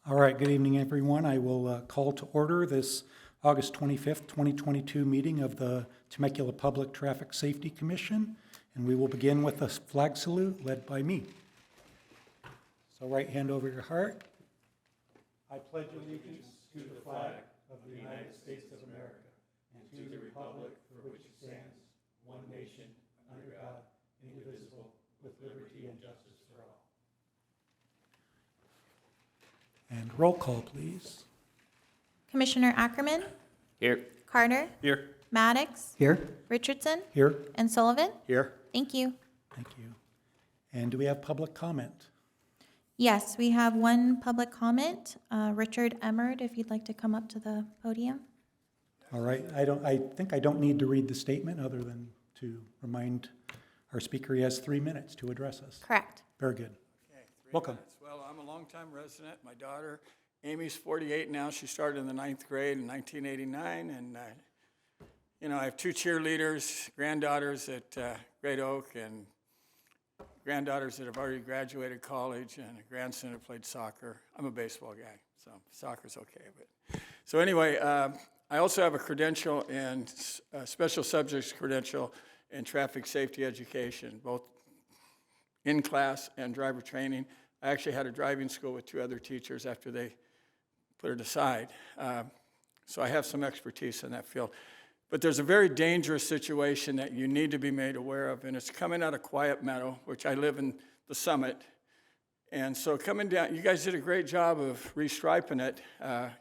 All right, good evening, everyone. I will call to order this August 25th, 2022 meeting of the Temecula Public Traffic Safety Commission, and we will begin with a flag salute led by me. So right hand over your heart. I pledge allegiance to the flag of the United States of America and to the republic for which it stands, one nation, under God, indivisible, with liberty and justice for all. And roll call, please. Commissioner Ackerman? Here. Carter? Here. Maddox? Here. Richardson? Here. And Sullivan? Here. Thank you. Thank you. And do we have public comment? Yes, we have one public comment. Richard Emmerd, if you'd like to come up to the podium. All right, I think I don't need to read the statement other than to remind our speaker he has 3 minutes to address us. Correct. Very good. Okay, Welcome. Minutes. Well, I'm a longtime resident. My daughter, Amy's 48 now. She started in the 9th grade in 1989. And, I have 2 cheerleaders, granddaughters at Great Oak, and granddaughters that have already graduated college, and a grandson who played soccer. I'm a baseball guy, so soccer's okay. So anyway, I also have a credential in special subjects credential in traffic safety education, both in class and driver training. I actually had a driving school with 2 other teachers after they put it aside. So I have some expertise in that field. But there's a very dangerous situation that you need to be made aware of, and it's coming out of Quiet Meadow, which I live in the Summit. And so coming down, you guys did a great job of restriping it.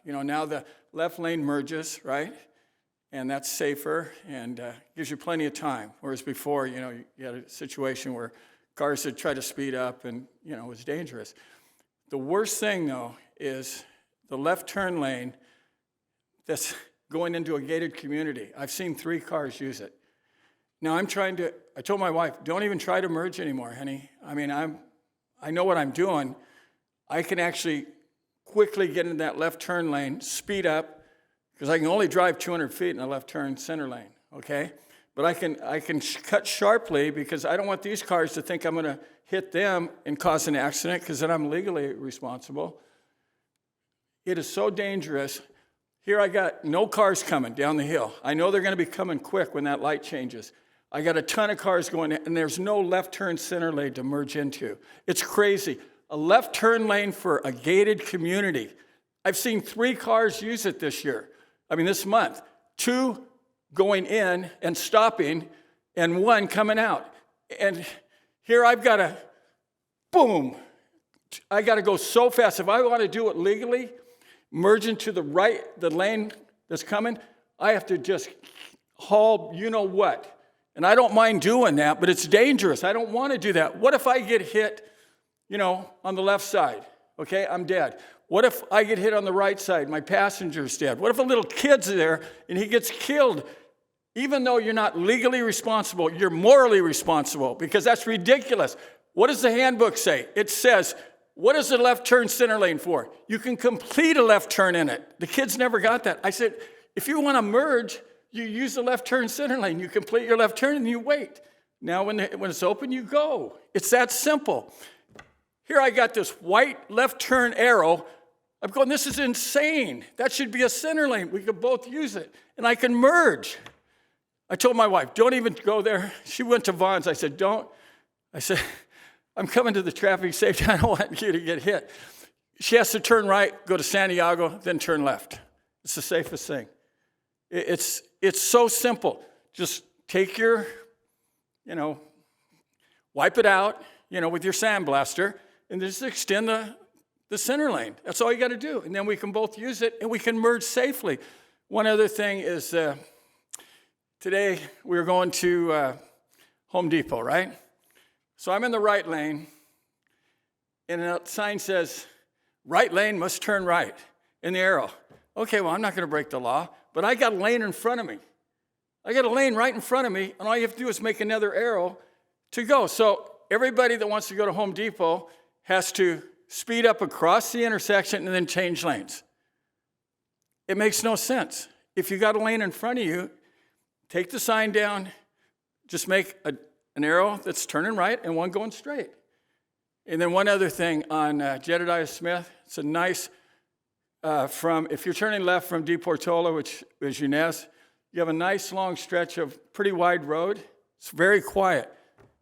Now the left lane merges, right? And that's safer and gives you plenty of time. Whereas before, you had a situation where cars would try to speed up and, it was dangerous. The worst thing, though, is the left turn lane that's going into a gated community. I've seen 3 cars use it. Now I told my wife, don't even try to merge anymore, honey. I mean, I know what I'm doing. I can actually quickly get into that left turn lane, speed up, because I can only drive 200 feet in the left turn center lane, okay? But I can cut sharply because I don't want these cars to think I'm going to hit them and cause an accident because then I'm legally responsible. It is so dangerous. Here I got no cars coming down the hill. I know they're going to be coming quick when that light changes. I got a ton of cars going in, and there's no left turn center lane to merge into. It's crazy. A left turn lane for a gated community. I've seen 3 cars use it this month. 2 going in and stopping, and 1 coming out. And here I've got to, boom. I got to go so fast. If I want to do it legally, merge into the lane that's coming, I have to just haul you-know-what. And I don't mind doing that, but it's dangerous. I don't want to do that. What if I get hit, on the left side? Okay, I'm dead. What if I get hit on the right side? My passenger's dead. What if a little kid's there and he gets killed? Even though you're not legally responsible, you're morally responsible because that's ridiculous. What does the handbook say? It says, what is the left turn center lane for? You can complete a left turn in it. The kids never got that. I said, if you want to merge, you use the left turn center lane. You complete your left turn and you wait. Now when it's open, you go. It's that simple. Here I got this white left turn arrow. I'm going, this is insane. That should be a center lane. We could both use it. And I can merge. I told my wife, don't even go there. She went to Vaughn's. I said, don't. I said, I'm coming to the traffic safety. I don't want you to get hit. She has to turn right, go to Santiago, then turn left. It's the safest thing. It's so simple. Just take your, wipe it out, with your sandblaster, and just extend the center lane. That's all you got to do. And then we can both use it, and we can merge safely. One other thing is today we were going to Home Depot, right? So I'm in the right lane, and a sign says, right lane must turn right in the arrow. Okay, well, I'm not going to break the law, but I got a lane in front of me. I got a lane right in front of me, and all you have to do is make another arrow to go. So everybody that wants to go to Home Depot has to speed up across the intersection and then change lanes. It makes no sense. If you got a lane in front of you, take the sign down, just make an arrow that's turning right and one going straight. And then one other thing on Jedediah Smith, it's a nice if you're turning left from De Portola, which is Unez, you have a nice long stretch of pretty wide road. It's very quiet.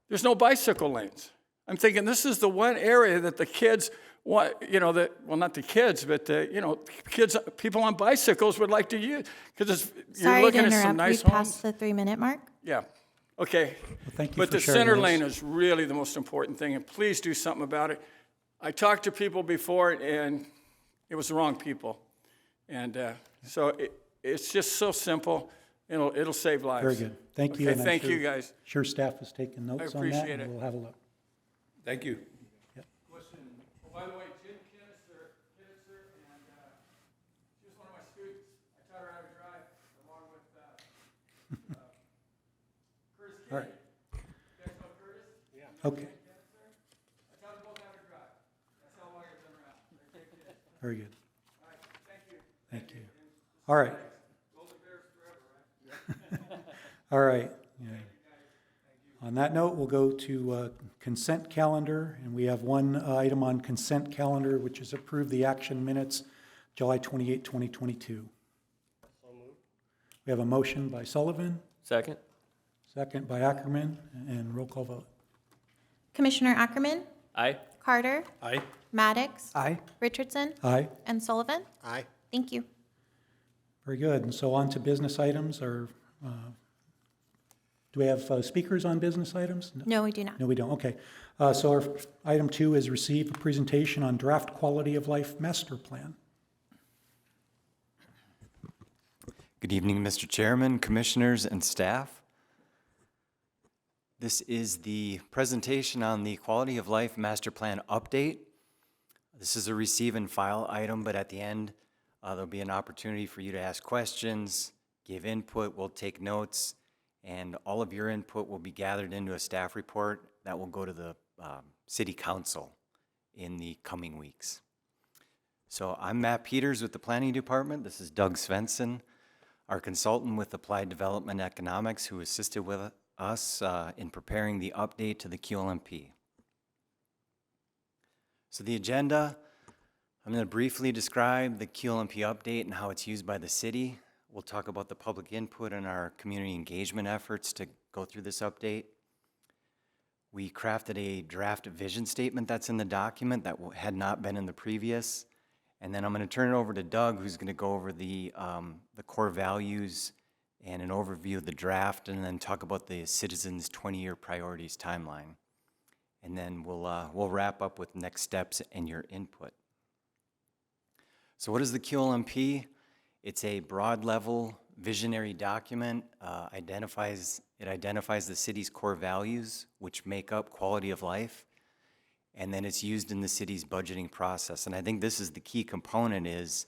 There's no bicycle lanes. I'm thinking this is the one area that the kids want, not the kids, but people on bicycles would like to use, because you're Sorry to looking at some interrupt. nice We've homes. passed the 3-minute mark. Yeah, okay. thank you But for the sharing center those. lane is really the most important thing, and please do something about it. I talked to people before, and it was the wrong people. And so it's just so simple. It'll save lives. Very good. Thank you. Okay, and I'm thank sure- you, guys. Sure staff is taking notes on that, appreciate and it. we'll have a look. Thank you. Listen, by the way, Jim Kinnister, and she was one of my students. I taught her how to drive along with Curtis All Kennedy. right. You guys know Curtis? Yeah. Okay, I taught them both how to drive. That's how long I've been around. They're great kids. very good. All right, thank you. Thank you. All right. Golden Bears forever, right? All right. Yeah. On that note, we'll go to consent calendar, and we have one item on consent calendar, which is approve the action minutes, July 28, 2022. We have a motion by Sullivan, Second? second by Ackerman, and roll call vote. Commissioner Ackerman, Aye. Carter, Aye. Maddox, Aye. Richardson, Aye. and Sullivan. Aye. Thank you. Very good. And so on to business items. Do we have speakers on business items? No, we do not. No, we don't. Okay. So our item 2 is receive a presentation on draft quality of life master plan. Good evening, Mr. Chairman, Commissioners, and staff. This is the presentation on the Quality of Life Master Plan update. This is a receive and file item, but at the end, there'll be an opportunity for you to ask questions, give input, we'll take notes, and all of your input will be gathered into a staff report that will go to the City Council in the coming weeks. So I'm Matt Peters with the Planning Department. This is Doug Svensson, our consultant with Applied Development Economics, who assisted with us in preparing the update to the Qlmp. So the agenda, I'm going to briefly describe the Qlmp update and how it's used by the city. We'll talk about the public input and our community engagement efforts to go through this update. We crafted a draft vision statement that's in the document that had not been in the previous. And then I'm going to turn it over to Doug, who's going to go over the core values and an overview of the draft, and then talk about the citizens' 20-year priorities timeline. And then we'll wrap up with next steps and your input. So what is the Qlmp? It's a broad-level visionary document. It identifies the city's core values, which make up quality of life, and then it's used in the city's budgeting process. And I think this is the key component is,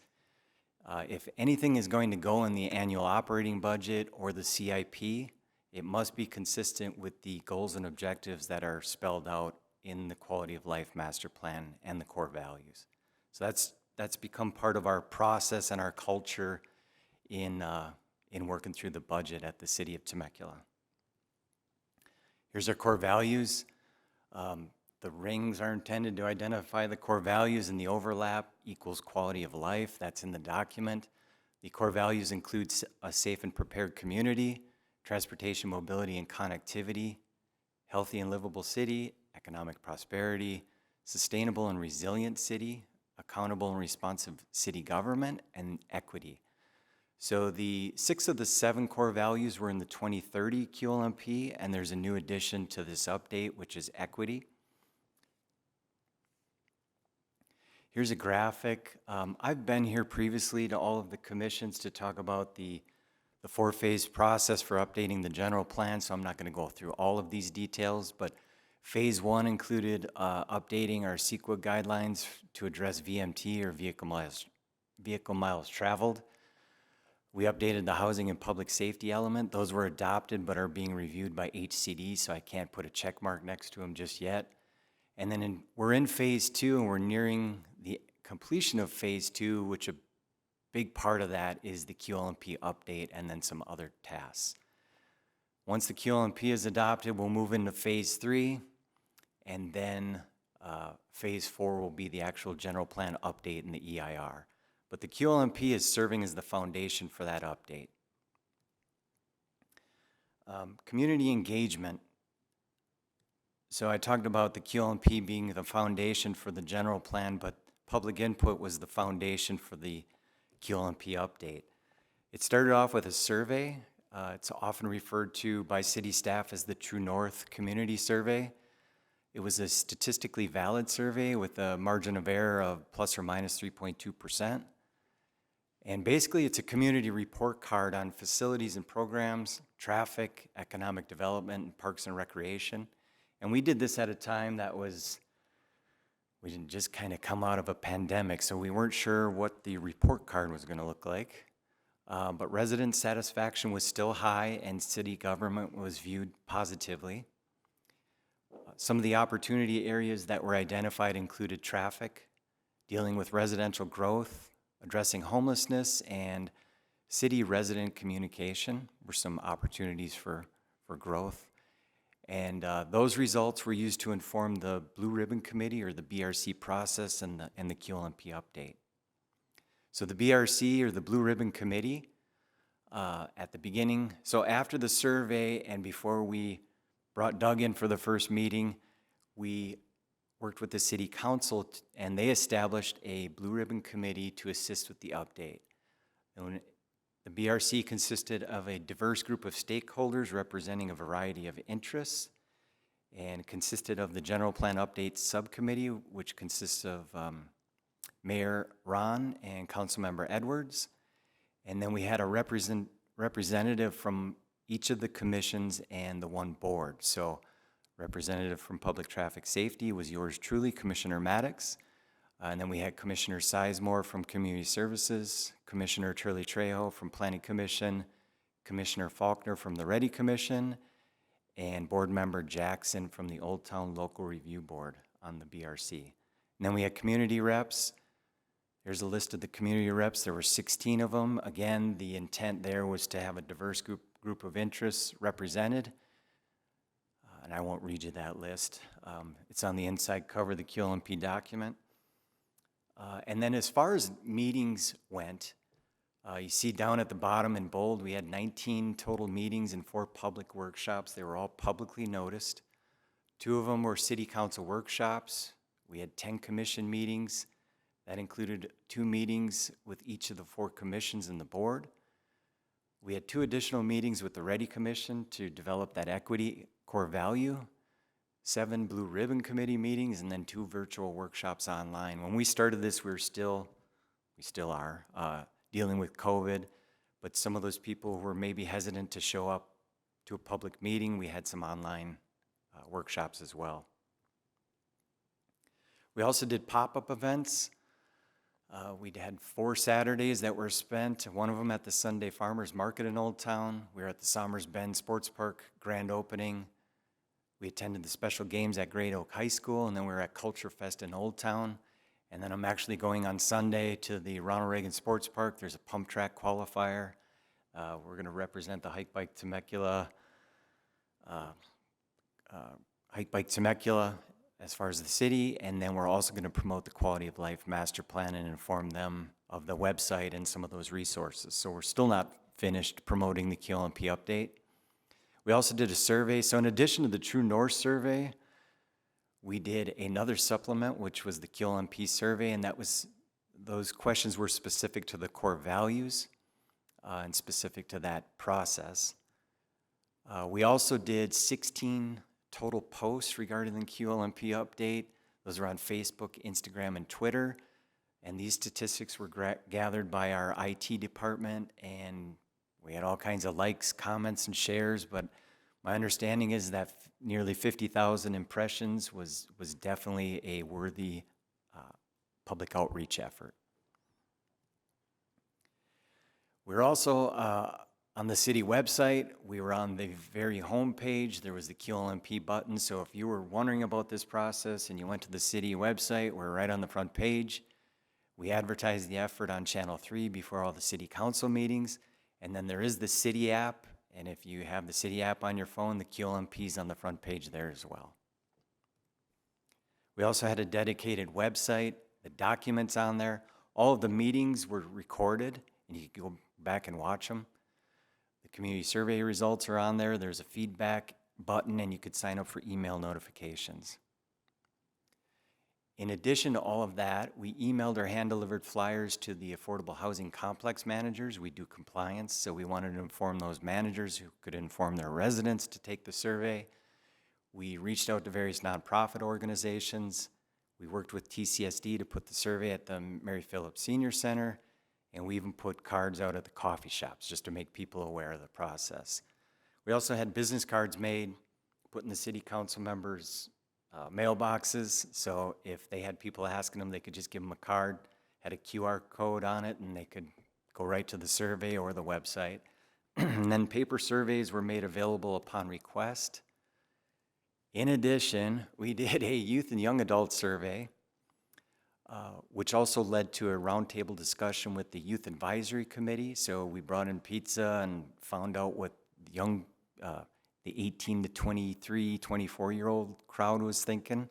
if anything is going to go in the annual operating budget or the CIP, it must be consistent with the goals and objectives that are spelled out in the Quality of Life Master Plan and the core values. So that's become part of our process and our culture in working through the budget at the City of Temecula. Here's our core values. The rings are intended to identify the core values, and the overlap equals quality of life. That's in the document. The core values include a safe and prepared community, transportation, mobility, and connectivity, healthy and livable city, economic prosperity, sustainable and resilient city, accountable and responsive city government, and equity. So the 6 of the 7 core values were in the 2030 Qlmp, and there's a new addition to this update, which is equity. Here's a graphic. I've been here previously to all of the commissions to talk about the 4-phase process for updating the general plan, so I'm not going to go through all of these details, but phase 1 included updating our CEQA guidelines to address VMT, or vehicle miles traveled. We updated the housing and public safety element. Those were adopted but are being reviewed by HCD, so I can't put a check mark next to them just yet. And then we're in phase 2, and we're nearing the completion of phase 2, which a big part of that is the Qlmp update and then some other tasks. Once the Qlmp is adopted, we'll move into phase 3, and then phase 4 will be the actual general plan update in the EIR. But the Qlmp is serving as the foundation for that update. Community engagement. So I talked about the Qlmp being the foundation for the general plan, but public input was the foundation for the Qlmp update. It started off with a survey. It's often referred to by city staff as the True North Community Survey. It was a statistically valid survey with a margin of error of plus or minus 3.2%. And basically, it's a community report card on facilities and programs, traffic, economic development, and parks and recreation. And we did this at a time that we didn't just kind of come out of a pandemic, so we weren't sure what the report card was going to look like. But resident satisfaction was still high, and city government was viewed positively. Some of the opportunity areas that were identified included traffic, dealing with residential growth, addressing homelessness, and city resident communication were some opportunities for growth. And those results were used to inform the Blue Ribbon Committee, or the BRC process, and the Qlmp update. So the BRC, or the Blue Ribbon Committee, at the beginning, so after the survey and before we brought Doug in for the first meeting, we worked with the city council and they established a Blue Ribbon Committee to assist with the update. And the BRC consisted of a diverse group of stakeholders representing a variety of interests, and consisted of the General Plan Update Subcommittee, which consists of Mayor Ron and Councilmember Edwards. And then we had a representative from each of the commissions and the one board. So representative from Public Traffic Safety was yours truly, Commissioner Maddox. And then we had Commissioner Sizemore from Community Services, Commissioner Turley Trejo from Planning Commission, Commissioner Faulkner from the Ready Commission, and Board Member Jackson from the Old Town Local Review Board on the BRC. And then we had community reps. Here's a list of the community reps. There were 16 of them. Again, the intent there was to have a diverse group of interests represented. And I won't read you that list. It's on the inside cover of the Qlmp document. And then as far as meetings went, you see down at the bottom in bold, we had 19 total meetings and 4 public workshops. They were all publicly noticed. 2 of them were city council workshops. We had 10 commission meetings. That included 2 meetings with each of the 4 commissions and the board. We had 2 additional meetings with the Ready Commission to develop that equity core value, 7 Blue Ribbon Committee meetings, and then 2 virtual workshops online. When we started this, we still are, dealing with COVID, but some of those people who were maybe hesitant to show up to a public meeting, we had some online workshops as well. We also did pop-up events. We had 4 Saturdays that were spent, one of them at the Sunday Farmers Market in Old Town. We were at the Somers Bend Sports Park grand opening. We attended the special games at Great Oak High School, and then we were at Culture Fest in Old Town. And then I'm actually going on Sunday to the Ronald Reagan Sports Park. There's a pump track qualifier. We're going to represent the Hike Bike Temecula, as far as the city, and then we're also going to promote the Quality of Life Master Plan and inform them of the website and some of those resources. So we're still not finished promoting the Qlmp update. We also did a survey. So in addition to the True North survey, we did another supplement, which was the Qlmp survey, and those questions were specific to the core values and specific to that process. We also did 16 total posts regarding the Qlmp update. Those are on Facebook, Instagram, and Twitter. And these statistics were gathered by our IT department, and we had all kinds of likes, comments, and shares, but my understanding is that nearly 50,000 impressions was definitely a worthy public outreach effort. We're also on the city website. We were on the very home page. There was the Qlmp button, so if you were wondering about this process and you went to the city website, we're right on the front page. We advertised the effort on Channel 3 before all the city council meetings, and then there is the city app, and if you have the city app on your phone, the Qlmp is on the front page there as well. We also had a dedicated website, the documents on there. All of the meetings were recorded, and you can go back and watch them. The community survey results are on there. There's a feedback button, and you could sign up for email notifications. In addition to all of that, we emailed our hand-delivered flyers to the affordable housing complex managers. We do compliance, so we wanted to inform those managers who could inform their residents to take the survey. We reached out to various nonprofit organizations. We worked with TCSD to put the survey at the Mary Phillips Senior Center, and we even put cards out at the coffee shops just to make people aware of the process. We also had business cards made, put in the city council members' mailboxes, so if they had people asking them, they could just give them a card, had a QR code on it, and they could go right to the survey or the website. And then paper surveys were made available upon request. In addition, we did a youth and young adult survey, which also led to a roundtable discussion with the Youth Advisory Committee. So we brought in pizza and found out what the 18 to 23, 24-year-old crowd was thinking.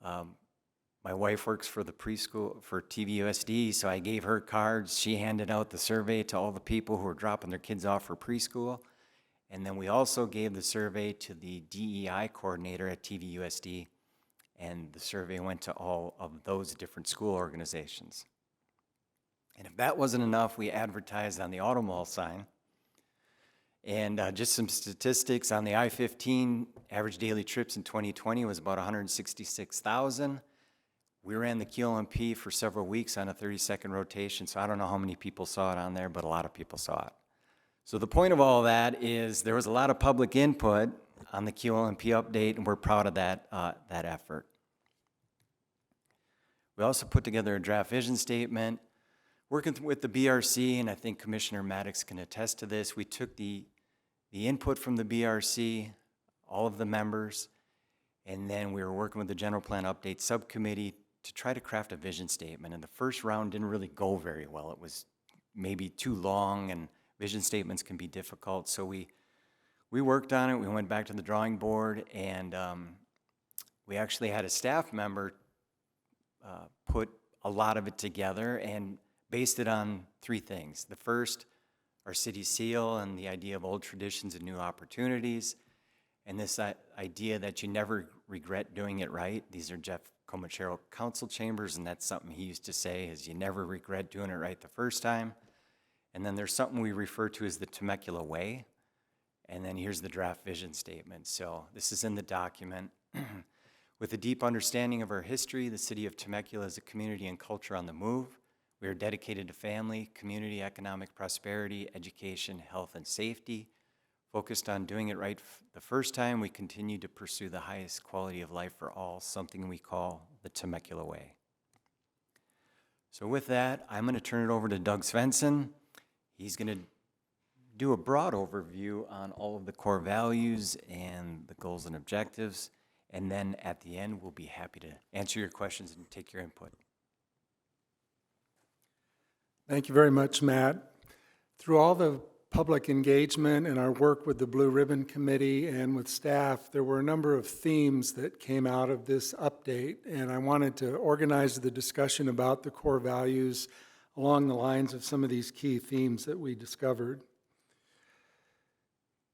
My wife works for the preschool, for TVUSD, so I gave her cards. She handed out the survey to all the people who were dropping their kids off for preschool. And then we also gave the survey to the DEI coordinator at TVUSD, and the survey went to all of those different school organizations. And if that wasn't enough, we advertised on the auto mall sign. And just some statistics on the I-15, average daily trips in 2020 was about 166,000. We ran the Qlmp for several weeks on a 30-second rotation, so I don't know how many people saw it on there, but a lot of people saw it. So the point of all that is there was a lot of public input on the Qlmp update, and we're proud of that effort. We also put together a draft vision statement. Working with the BRC, and I think Commissioner Maddox can attest to this, we took the input from the BRC, all of the members, and then we were working with the General Plan Update Subcommittee to try to craft a vision statement. And the first round didn't really go very well. It was maybe too long, and vision statements can be difficult. So we worked on it. We went back to the drawing board, and we actually had a staff member put a lot of it together and based it on three things. The first, our city seal and the idea of old traditions and new opportunities, and this idea that you never regret doing it right. These are Jeff Comachero council chambers, and that's something he used to say, is you never regret doing it right the first time. And then there's something we refer to as the Temecula way, and then here's the draft vision statement. So this is in the document. With a deep understanding of our history, the city of Temecula is a community and culture on the move. We are dedicated to family, community, economic prosperity, education, health, and safety. Focused on doing it right the first time, we continue to pursue the highest quality of life for all, something we call the Temecula way. So with that, I'm going to turn it over to Doug Svensson. He's going to do a broad overview on all of the core values and the goals and objectives. And then at the end, we'll be happy to answer your questions and take your input. Thank you very much, Matt. Through all the public engagement and our work with the Blue Ribbon Committee and with staff, there were a number of themes that came out of this update, and I wanted to organize the discussion about the core values along the lines of some of these key themes that we discovered.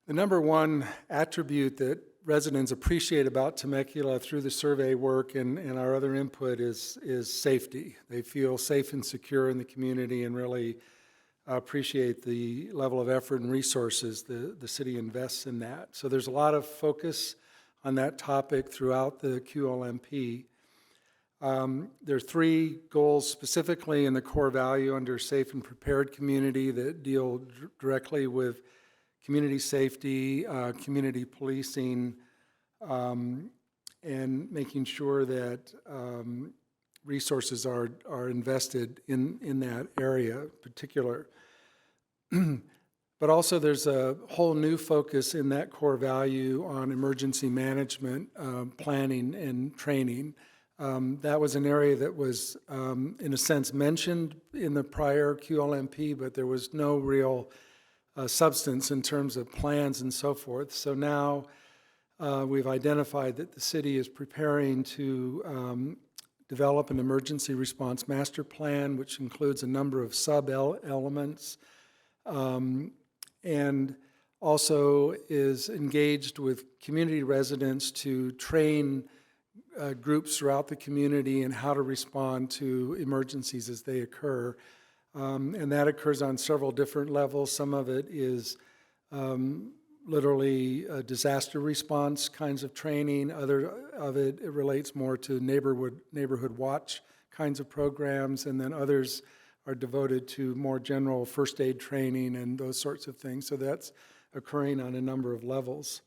The number one attribute that residents appreciate about Temecula through the survey work and our other input is safety. They feel safe and secure in the community and really appreciate the level of effort and resources the city invests in that. So there's a lot of focus on that topic throughout the Qlmp. There are three goals specifically in the core value under safe and prepared community that deal directly with community safety, community policing, and making sure that resources are invested in that area in particular. But also there's a whole new focus in that core value on emergency management, planning, and training. That was an area that was, in a sense, mentioned in the prior Qlmp, but there was no real substance in terms of plans and so forth. So now we've identified that the city is preparing to develop an emergency response master plan, which includes a number of sub-elements, and also is engaged with community residents to train groups throughout the community in how to respond to emergencies as they occur. And that occurs on several different levels. Some of it is literally disaster response kinds of training. Other of it relates more to neighborhood watch kinds of programs, and then others are devoted to more general first aid training and those sorts of things. So that's occurring on a number of levels.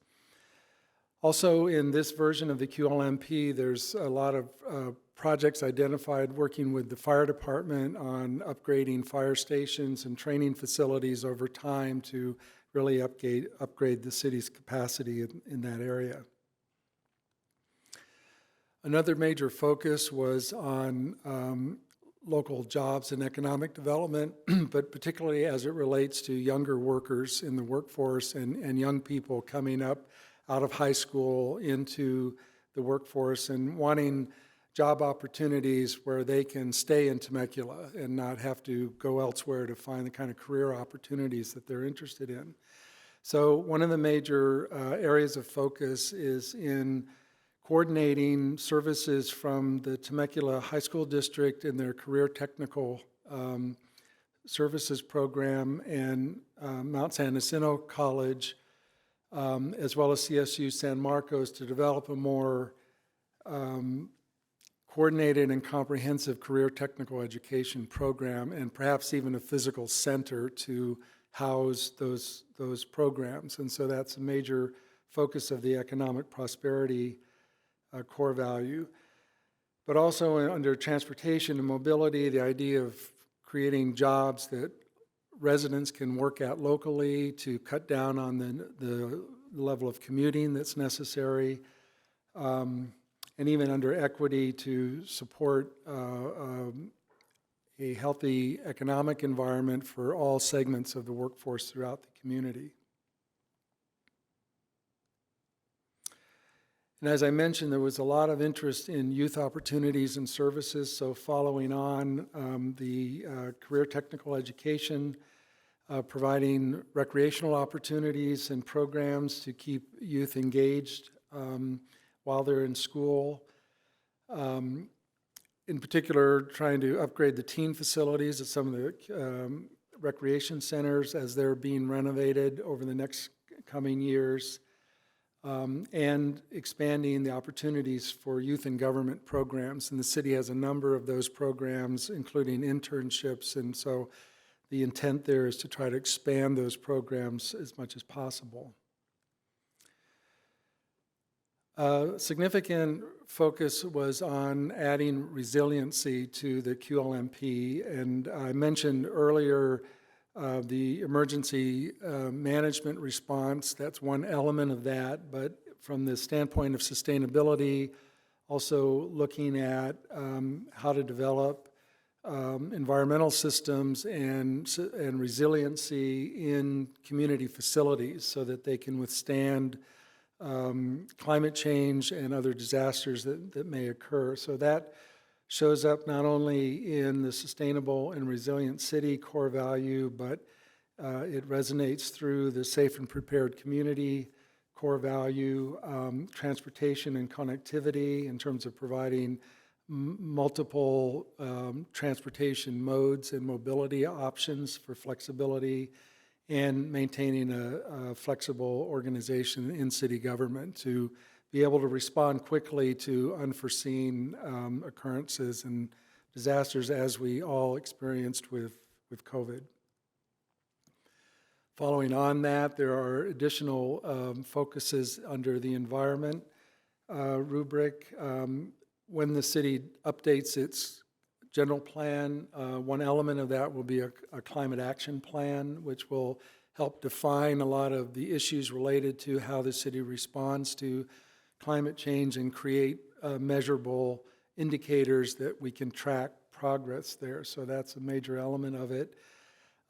Also, in this version of the Qlmp, there's a lot of projects identified working with the fire department on upgrading fire stations and training facilities over time to really upgrade the city's capacity in that area. Another major focus was on local jobs and economic development, but particularly as it relates to younger workers in the workforce and young people coming up out of high school into the workforce and wanting job opportunities where they can stay in Temecula and not have to go elsewhere to find the kind of career opportunities that they're interested in. So one of the major areas of focus is in coordinating services from the Temecula High School District and their Career Technical Services Program and Mount San Jacinto College, as well as CSU San Marcos, to develop a more coordinated and comprehensive career technical education program, and perhaps even a physical center to house those programs. And so that's a major focus of the economic prosperity core value. But also under transportation and mobility, the idea of creating jobs that residents can work at locally to cut down on the level of commuting that's necessary, and even under equity to support a healthy economic environment for all segments of the workforce throughout the community. And as I mentioned, there was a lot of interest in youth opportunities and services, so following on the career technical education, providing recreational opportunities and programs to keep youth engaged while they're in school. In particular, trying to upgrade the teen facilities at some of the recreation centers as they're being renovated over the next coming years, and expanding the opportunities for youth and government programs. And the city has a number of those programs, including internships, and so the intent there is to try to expand those programs as much as possible. Significant focus was on adding resiliency to the Qlmp, and I mentioned earlier the emergency management response. That's one element of that, but from the standpoint of sustainability, also looking at how to develop environmental systems and resiliency in community facilities so that they can withstand climate change and other disasters that may occur. So that shows up not only in the sustainable and resilient city core value, but it resonates through the safe and prepared community core value, transportation and connectivity in terms of providing multiple transportation modes and mobility options for flexibility, and maintaining a flexible organization in city government to be able to respond quickly to unforeseen occurrences and disasters as we all experienced with COVID. Following on that, there are additional focuses under the environment rubric. When the city updates its general plan, one element of that will be a climate action plan, which will help define a lot of the issues related to how the city responds to climate change and create measurable indicators that we can track progress there. So that's a major element of it.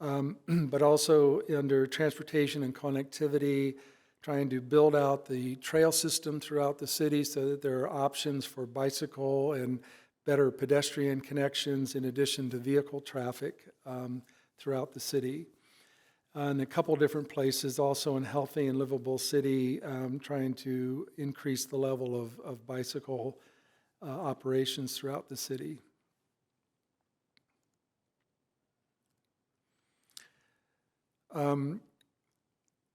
But also under transportation and connectivity, trying to build out the trail system throughout the city so that there are options for bicycle and better pedestrian connections in addition to vehicle traffic throughout the city. In a couple different places, also in Healthy and Livable City, trying to increase the level of bicycle operations throughout the city.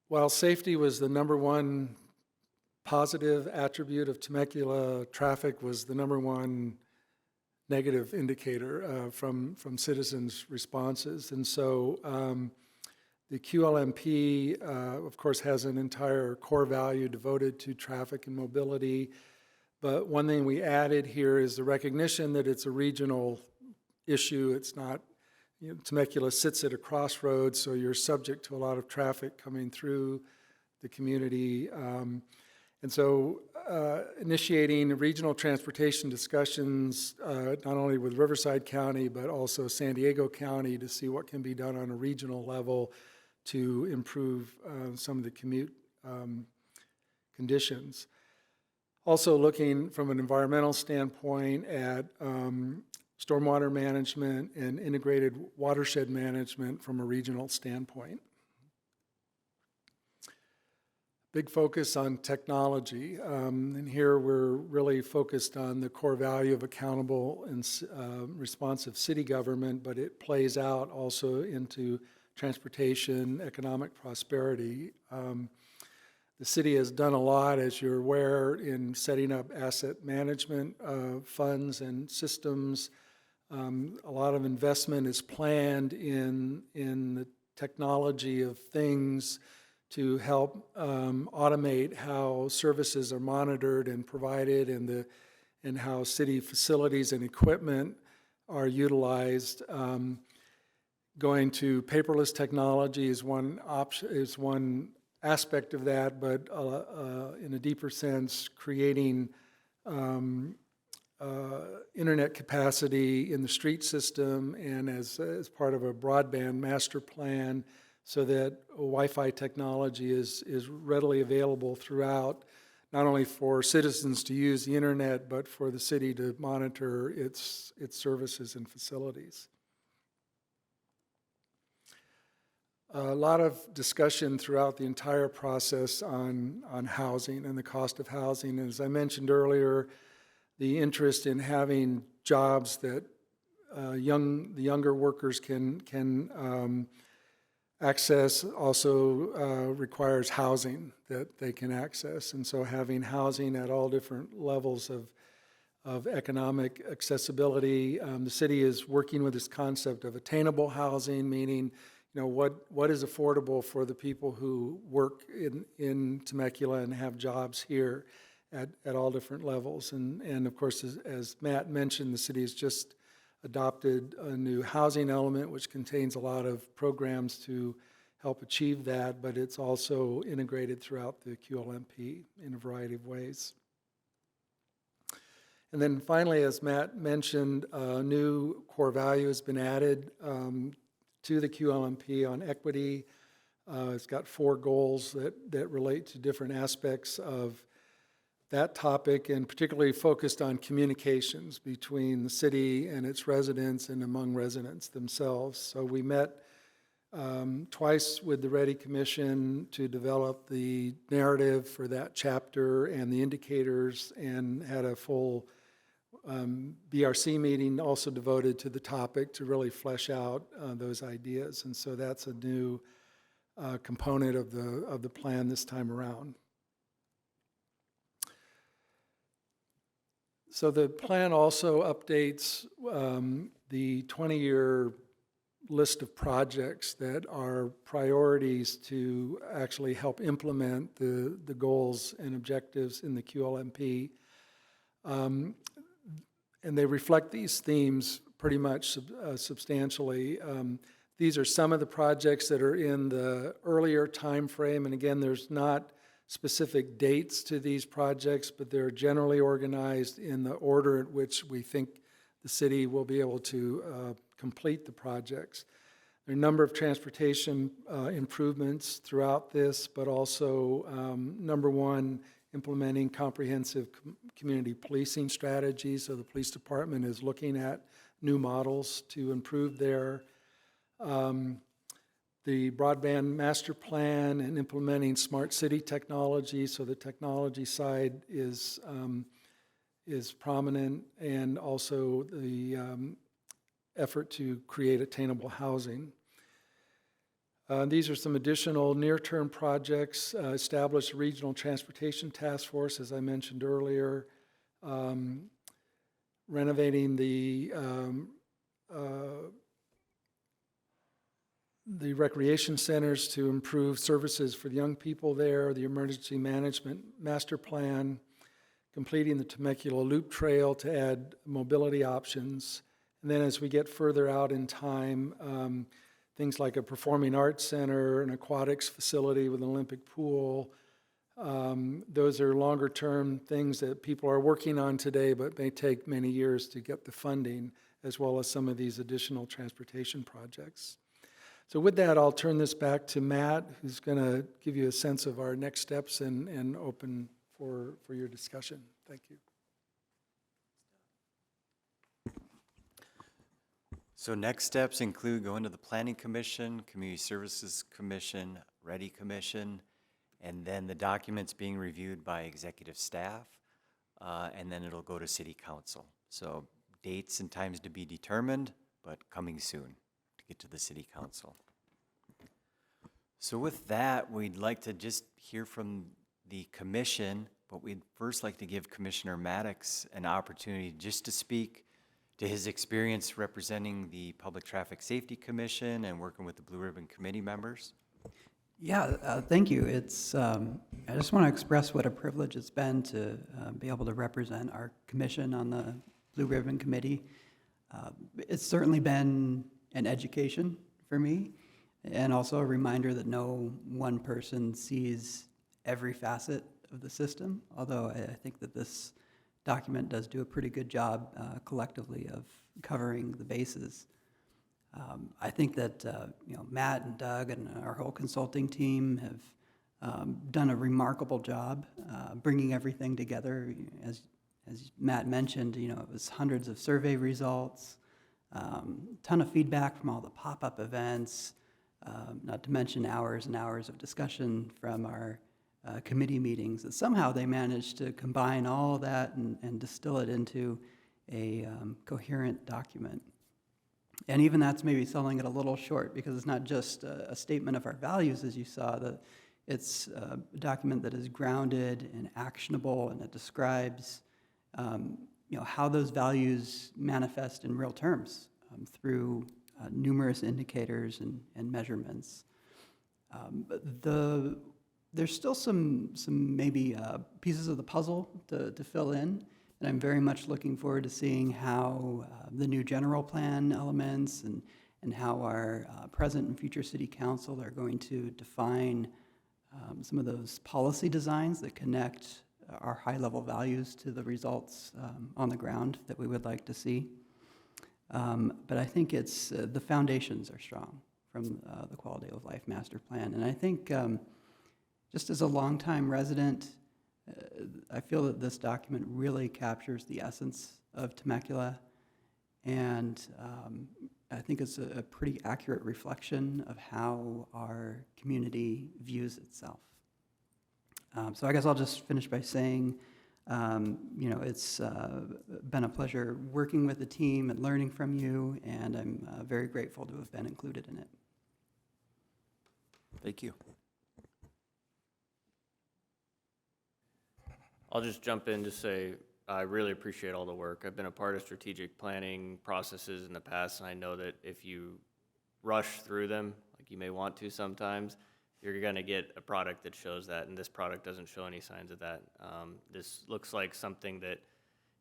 While safety was the number one positive attribute of Temecula, traffic was the number one negative indicator from citizens' responses. And so the Qlmp, of course, has an entire core value devoted to traffic and mobility. But one thing we added here is the recognition that it's a regional issue. It's not, Temecula sits at a crossroads, so you're subject to a lot of traffic coming through the community. And so initiating regional transportation discussions, not only with Riverside County, but also San Diego County, to see what can be done on a regional level to improve some of the commute conditions. Also looking from an environmental standpoint at stormwater management and integrated watershed management from a regional standpoint. Big focus on technology, and here we're really focused on the core value of accountable and responsive city government, but it plays out also into transportation, economic prosperity. The city has done a lot, as you're aware, in setting up asset management funds and systems. A lot of investment is planned in the technology of things to help automate how services are monitored and provided, and how city facilities and equipment are utilized. Going to paperless technology is one aspect of that, but in a deeper sense, creating internet capacity in the street system and as part of a broadband master plan, so that Wi-Fi technology is readily available throughout, not only for citizens to use the internet, but for the city to monitor its services and facilities. A lot of discussion throughout the entire process on housing and the cost of housing. As I mentioned earlier, the interest in having jobs that the younger workers can access also requires housing that they can access. And so having housing at all different levels of economic accessibility. The city is working with this concept of attainable housing, meaning what is affordable for the people who work in Temecula and have jobs here at all different levels. And of course, as Matt mentioned, the city has just adopted a new housing element, which contains a lot of programs to help achieve that, but it's also integrated throughout the Qlmp in a variety of ways. And then finally, as Matt mentioned, a new core value has been added to the Qlmp on equity. It's got 4 goals that relate to different aspects of that topic, and particularly focused on communications between the city and its residents and among residents themselves. So we met twice with the Ready Commission to develop the narrative for that chapter and the indicators, and had a full BRC meeting also devoted to the topic to really flesh out those ideas. And so that's a new component of the plan this time around. So the plan also updates the 20-year list of projects that are priorities to actually help implement the goals and objectives in the Qlmp. And they reflect these themes pretty much substantially. These are some of the projects that are in the earlier time frame, and again, there's not specific dates to these projects, but they're generally organized in the order in which we think the city will be able to complete the projects. There are a number of transportation improvements throughout this, but also number one implementing comprehensive community policing strategies. So the police department is looking at new models to improve their the broadband master plan and implementing smart city technology. So the technology side is prominent, and also the effort to create attainable housing. These are some additional near-term projects. Establish a regional transportation task force, as I mentioned earlier. Renovating the recreation centers to improve services for the young people there, the emergency management master plan, completing the Temecula Loop Trail to add mobility options. And then as we get further out in time, things like a performing arts center, an aquatics facility with an Olympic pool. Those are longer term things that people are working on today, but may take many years to get the funding, as well as some of these additional transportation projects. So with that, I'll turn this back to Matt, who's going to give you a sense of our next steps and open for your discussion. Thank you. So next steps include going to the Planning Commission, Community Services Commission, Ready Commission, and then the documents being reviewed by executive staff, and then it'll go to City Council. So dates and times to be determined, but coming soon to get to the City Council. So with that, we'd like to just hear from the commission, but we'd first like to give Commissioner Maddox an opportunity just to speak to his experience representing the Public Traffic Safety Commission and working with the Blue Ribbon Committee members. Yeah, thank you. It's I just want to express what a privilege it's been to be able to represent our commission on the Blue Ribbon Committee. It's certainly been an education for me, and also a reminder that no one person sees every facet of the system, although I think that this document does do a pretty good job collectively of covering the bases. I think that Matt and Doug and our whole consulting team have done a remarkable job bringing everything together. As Matt mentioned, it was hundreds of survey results, ton of feedback from all the pop-up events, not to mention hours and hours of discussion from our committee meetings, that somehow they managed to combine all that and distill it into a coherent document. And even that's maybe selling it a little short, because it's not just a statement of our values, as you saw. It's a document that is grounded and actionable, and it describes how those values manifest in real terms through numerous indicators and measurements. There's still some maybe pieces of the puzzle to fill in, and I'm very much looking forward to seeing how the new general plan elements and how our present and future city council are going to define some of those policy designs that connect our high-level values to the results on the ground that we would like to see. But I think it's the foundations are strong from the Quality of Life Master Plan, and I think just as a longtime resident, I feel that this document really captures the essence of Temecula, and I think it's a pretty accurate reflection of how our community views itself. So I guess I'll just finish by saying, it's been a pleasure working with the team and learning from you, and I'm very grateful to have been included in it. Thank you. I'll just jump in to say I really appreciate all the work. I've been a part of strategic planning processes in the past, and I know that if you rush through them, like you may want to sometimes, you're going to get a product that shows that, and this product doesn't show any signs of that. This looks like something that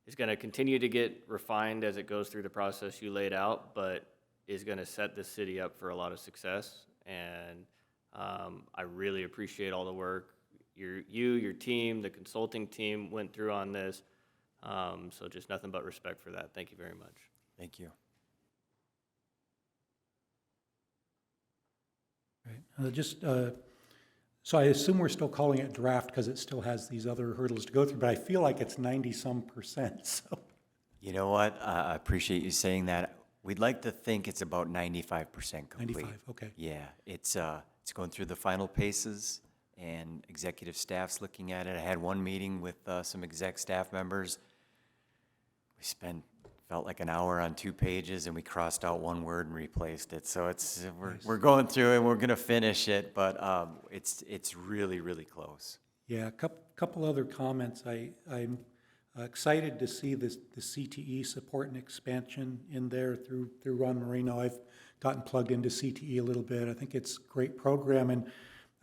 is going to continue to get refined as it goes through the process you laid out, but is going to set the city up for a lot of success. And I really appreciate all the work your team, the consulting team went through on this. So just nothing but respect for that. Thank you very much. Thank you. Right. Just So I assume we're still calling it draft because it still has these other hurdles to go through, but I feel like it's 90-some%, so. You know what? I appreciate you saying that. We'd like to think it's about 95% complete. 95, okay. Yeah, it's going through the final paces, and executive staff's looking at it. I had one meeting with some exec staff members. We felt like an hour on 2 pages, and we crossed out one word and replaced it. So we're going through it, and we're gonna finish it, but it's really, really close. Yeah, a couple other comments. I'm excited to see the CTE support and expansion in there through Ron Marino. I've gotten plugged into CTE a little bit. I think it's a great program, and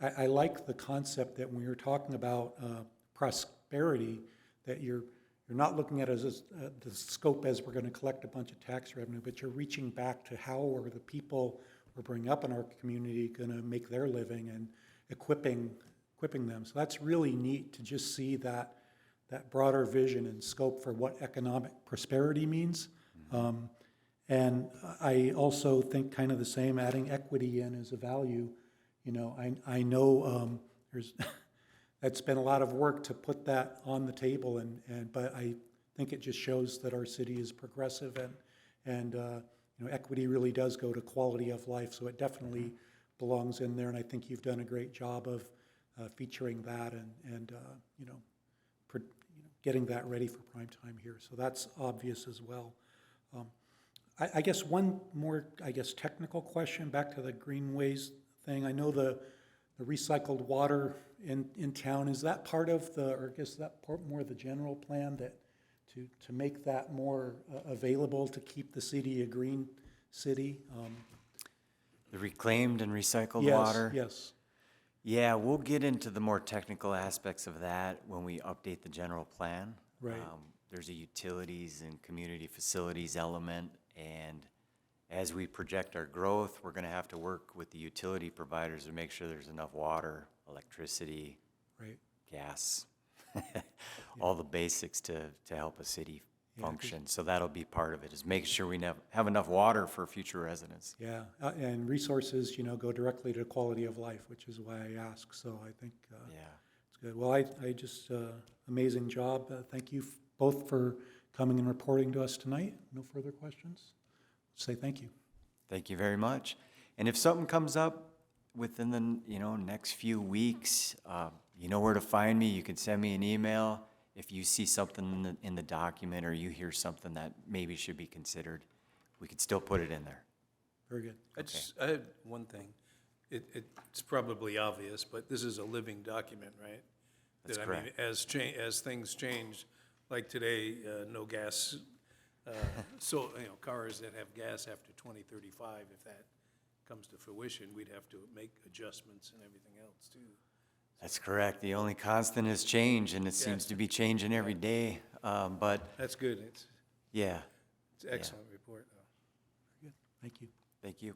I like the concept that when you're talking about prosperity, that you're not looking at it as the scope as we're going to collect a bunch of tax revenue, but you're reaching back to how are the people we're bringing up in our community going to make their living and equipping them. So that's really neat to just see that broader vision and scope for what economic prosperity means. And I also think kind of the same, adding equity in as a value. You know, I know there's that's been a lot of work to put that on the table, but I think it just shows that our city is progressive and you know, equity really does go to quality of life, so it definitely belongs in there, and I think you've done a great job of featuring that and you know, getting that ready for prime time here. So that's obvious as well. I guess one more, technical question back to the greenways thing. I know the recycled water in town, is that part of or I guess that part more of the general plan that to make that more available to keep the city a green city? The reclaimed and recycled Yes, water? yes. Yeah, we'll get into the more technical aspects of that when we update the general plan. Right. There's a utilities and community facilities element, and as we project our growth, we're gonna have to work with the utility providers to make sure there's enough water, electricity, Right. gas, all the basics to help a city function. So that'll be part of it, is making sure we have enough water for future residents. Yeah, and resources, go directly to quality of life, which is why I ask. So I think Yeah. it's good. Well, I just, amazing job. Thank you both for coming and reporting to us tonight. No further questions? Say thank you. Thank you very much. And if something comes up within the, next few weeks, you know where to find me. You can send me an email. If you see something in the document or you hear something that maybe should be considered, we could still put it in there. Very good. I had one thing. It's probably obvious, but this is a living document, right? That's That, correct. I mean, as things change, like today, no gas, so, cars that have gas after 2035, if that comes to fruition, we'd have to make adjustments and everything else too. That's correct. The only constant is change, and it seems to be changing every day. But That's good. It's yeah, an excellent report, though. Thank you. thank you.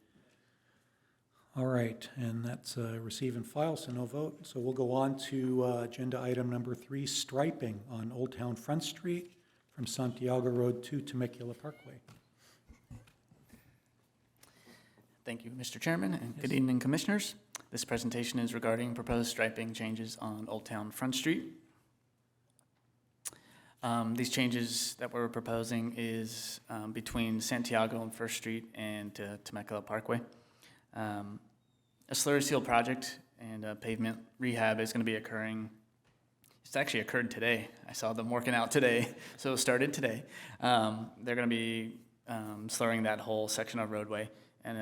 All right, and that's receive and file, so no vote. So we'll go on to agenda item number 3, striping on Old Town Front Street from Santiago Road to Temecula Parkway. Thank you, Mr. Chairman, and good evening, Commissioners. This presentation is regarding proposed striping changes on Old Town Front Street. These changes that we're proposing is between Santiago and First Street and Temecula Parkway. A slurry seal project and pavement rehab is going to be occurring. It's actually occurred today. I saw them working out today, so it started today. They're going to be slurring that whole section of roadway. And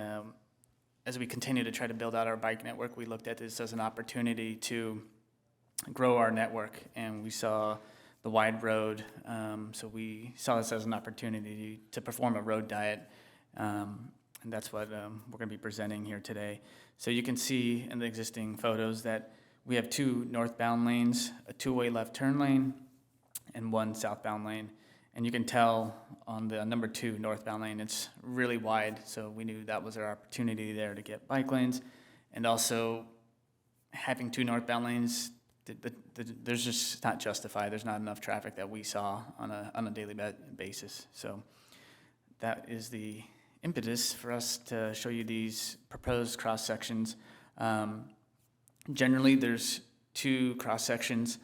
as we continue to try to build out our bike network, we looked at this as an opportunity to grow our network. And we saw the wide road, so we saw this as an opportunity to perform a road diet. And that's what we're going to be presenting here today. So you can see in the existing photos that we have 2 northbound lanes, a 2-way left turn lane, and 1 southbound lane. And you can tell on the number 2 northbound lane, it's really wide, so we knew that was our opportunity there to get bike lanes. And also, having 2 northbound lanes, there's just not justified. There's not enough traffic that we saw on a daily basis. So that is the impetus for us to show you these proposed cross sections. Generally, there's 2 cross-sections.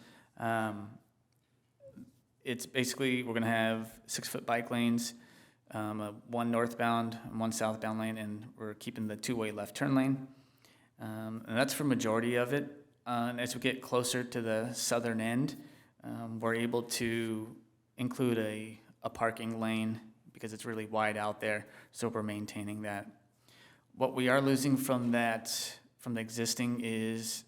It's basically, we're going to have 6-foot bike lanes, one northbound and one southbound lane, and we're keeping the 2-way left turn lane. And that's for majority of it. And as we get closer to the southern end, we're able to include a parking lane because it's really wide out there, so we're maintaining that. What we are losing from the existing is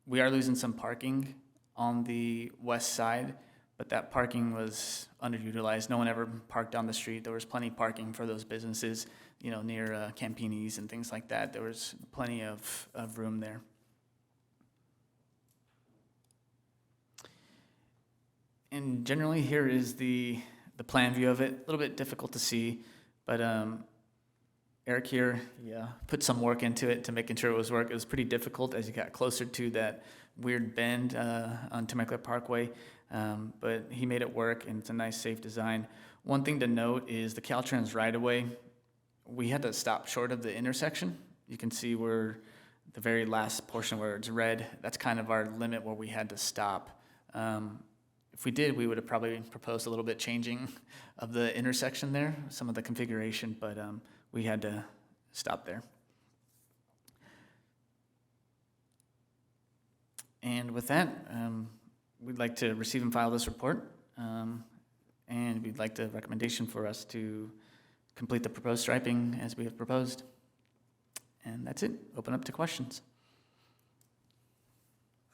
we are losing some parking on the west side, but that parking was underutilized. No one ever parked on the street. There was plenty of parking for those businesses, near Campini's and things like that. There was plenty of room there. And generally here is the plan view of it. A little bit difficult to see, but Eric here, put some work into it to making sure it was work. It was pretty difficult as you got closer to that weird bend on Temecula Parkway, but he made it work, and it's a nice, safe design. One thing to note is the Caltrans right-of-way. We had to stop short of the intersection. You can see where the very last portion where it's red, that's kind of our limit where we had to stop. If we did, we would have probably proposed a little bit changing of the intersection there, some of the configuration, but we had to stop there. And with that, we'd like to receive and file this report, and we'd like the recommendation for us to complete the proposed striping as we have proposed. And that's it. Open up to questions.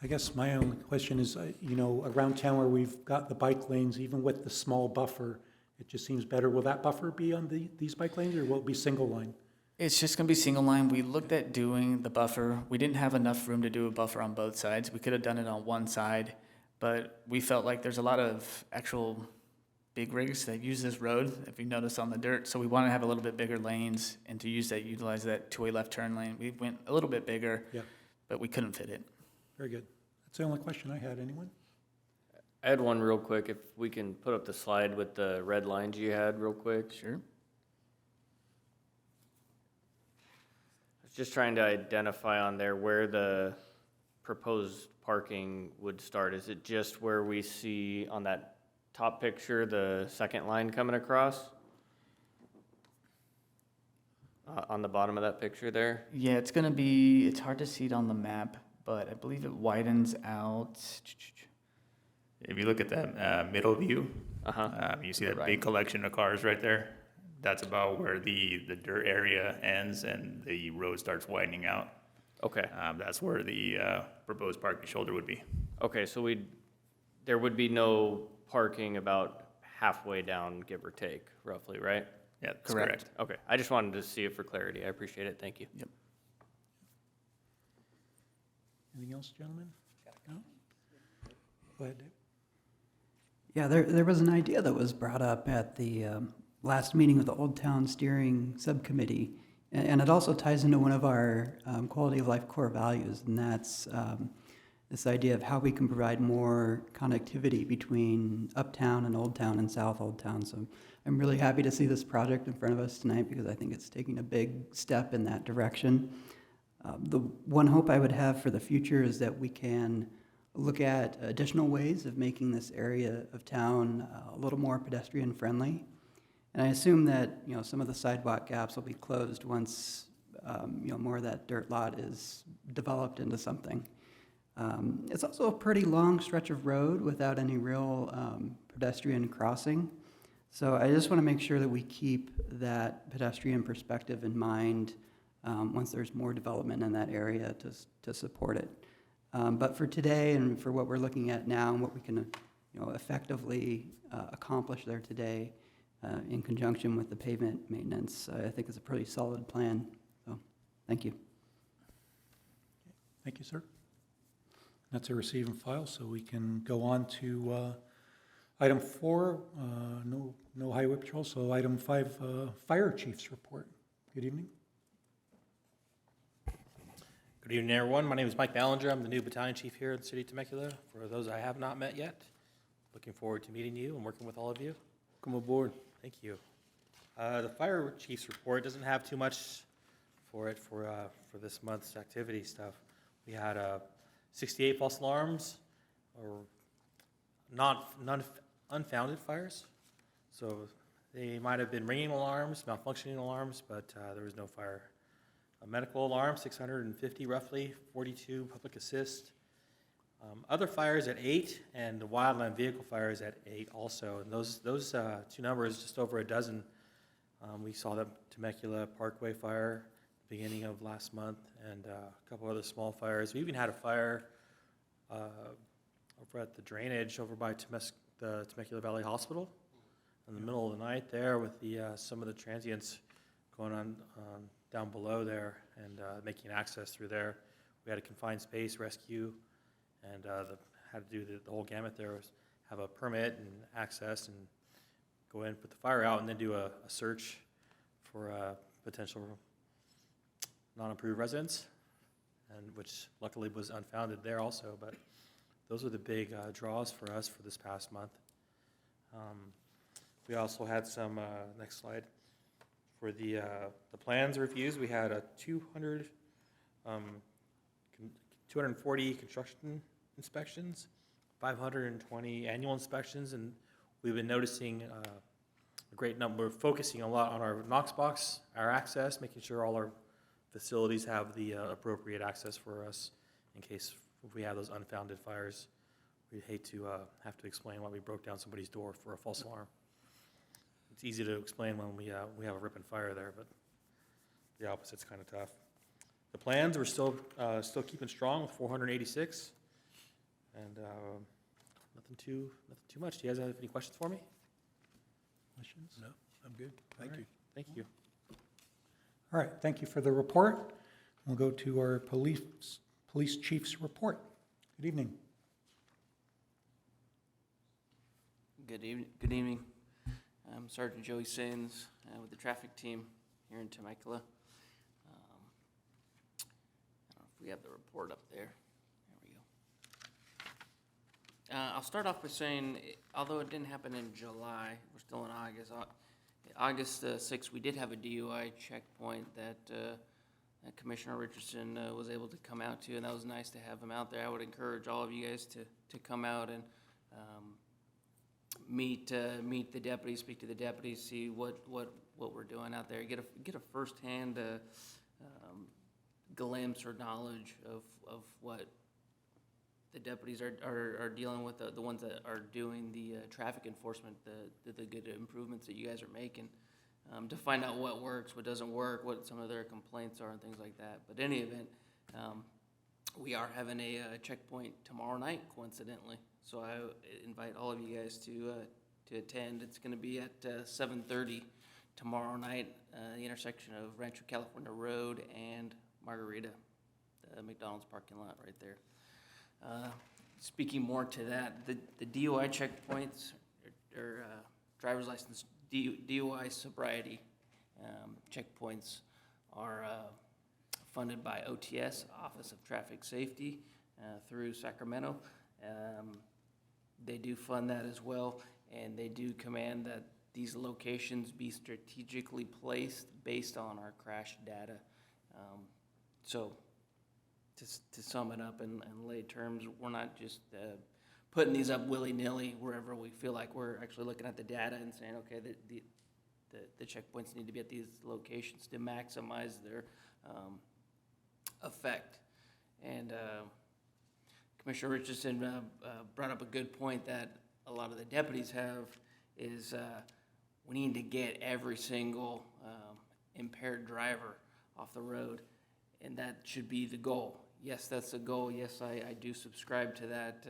I guess my only question is, around town where we've got the bike lanes, even with the small buffer, it just seems better. Will that buffer be on these bike lanes, or will it be single line? It's just going to be single line. We looked at doing the buffer. We didn't have enough room to do a buffer on both sides. We could have done it on one side, but we felt like there's a lot of actual big rigs that use this road, if you notice on the dirt. So we want to have a little bit bigger lanes and to utilize that 2-way left turn lane. We went a little bit bigger, but we couldn't fit it. Very good. That's the only question I had. Anyone? I had one real quick. If we can put up the slide with the red lines you had real quick. Sure. I was just trying to identify on there where the proposed parking would start. Is it just where we see on that top picture, the second line coming across? On the bottom of that picture there? Yeah, it's hard to see it on the map, but I believe it widens out. If you look at that middle view, you see that Right. big collection of cars right there. That's about where the dirt area ends and the road starts widening out. Okay. That's where the proposed parking shoulder would be. Okay, so there would be no parking about halfway down, give or take, roughly, right? Yeah, that's Correct. correct. Okay, I just wanted to see it for clarity. I appreciate it. Thank you. Yep. Anything else, gentlemen? No? Go ahead, Dave. Yeah, there was an idea that was brought up at the last meeting of the Old Town Steering Subcommittee, and it also ties into one of our quality of life core values, and that's this idea of how we can provide more connectivity between Uptown and Old Town and South Old Town. So I'm really happy to see this project in front of us tonight because I think it's taking a big step in that direction. The one hope I would have for the future is that we can look at additional ways of making this area of town a little more pedestrian friendly. And I assume that some of the sidewalk gaps will be closed once more of that dirt lot is developed into something. It's also a pretty long stretch of road without any real pedestrian crossing. So I just want to make sure that we keep that pedestrian perspective in mind once there's more development in that area to support it. But for today and for what we're looking at now and what we can effectively accomplish there today in conjunction with the pavement maintenance, I think it's a pretty solid plan. So thank you. Thank you, sir. That's a receive and file, so we can go on to item 4, no highway patrol, so item 5, fire chief's report. Good evening. Good evening, everyone. My name is Mike Ballinger. I'm the new battalion chief here in the city of Temecula. For those I have not met yet, looking forward to meeting you and working with all of you. Come aboard. Thank you. The fire chief's report doesn't have too much for it for this month's activity stuff. We had 68 false alarms, or unfounded fires. So they might have been ringing alarms, malfunctioning alarms, but there was no fire. A medical alarm, 650 roughly, 42 public assist. Other fires at 8, and the wildland vehicle fires at 8 also. And those two numbers, just over a dozen. We saw the Temecula Parkway fire beginning of last month, and a couple other small fires. We even had a fire over at the drainage over by the Temecula Valley Hospital in the middle of the night there, with some of the transients going on down below there and making access through there. We had a confined space rescue, and had to do the whole gamut there. Was have a permit and access and go in, put the fire out, and then do a search for potential non-approved residents, and which luckily was unfounded there also. But those are the big draws for us for this past month. We also had some, next slide, for the plans reviews. We had 240 construction inspections, 520 annual inspections, and we've been noticing a great number, focusing a lot on our Knox box, our access, making sure all our facilities have the appropriate access for us in case if we have those unfounded fires. We'd hate to have to explain why we broke down somebody's door for a false alarm. It's easy to explain when we have a rip and fire there, but the opposite's kind of tough. The plans we're still keeping strong with 486, and nothing too much. Do you guys have any questions for me? Questions? No, I'm good. Thank you. Thank you. All right, thank you for the report. We'll go to our police chief's report. Good evening. Good evening. I'm Sergeant Joey Sins with the traffic team here in Temecula. I don't know if we have the report up there. There we go. I'll start off by saying, although it didn't happen in July, we're still in August. August 6th, we did have a DUI checkpoint that Commissioner Richardson was able to come out to, and that was nice to have him out there. I would encourage all of you guys to come out and meet the deputies, speak to the deputies, see what we're doing out there, get a firsthand glimpse or knowledge of what the deputies are dealing with, the ones that are doing the traffic enforcement, the good improvements that you guys are making, to find out what works, what doesn't work, what some of their complaints are, and things like that. But in any event, we are having a checkpoint tomorrow night, coincidentally. So I invite all of you guys to attend. It's going to be at 7:30 tomorrow night, the intersection of Rancho California Road and Margarita, the McDonald's parking lot right there. Speaking more to that, the DUI checkpoints or driver's license DUI sobriety checkpoints are funded by OTS, Office of Traffic Safety, through Sacramento. They do fund that as well, and they do command that these locations be strategically placed based on our crash data. So to sum it up in lay terms, we're not just putting these up willy-nilly wherever we feel like. We're actually looking at the data and saying, okay, the checkpoints need to be at these locations to maximize their effect. And Commissioner Richardson brought up a good point that a lot of the deputies have is we need to get every single impaired driver off the road, and that should be the goal. Yes, that's the goal. Yes, I do subscribe to that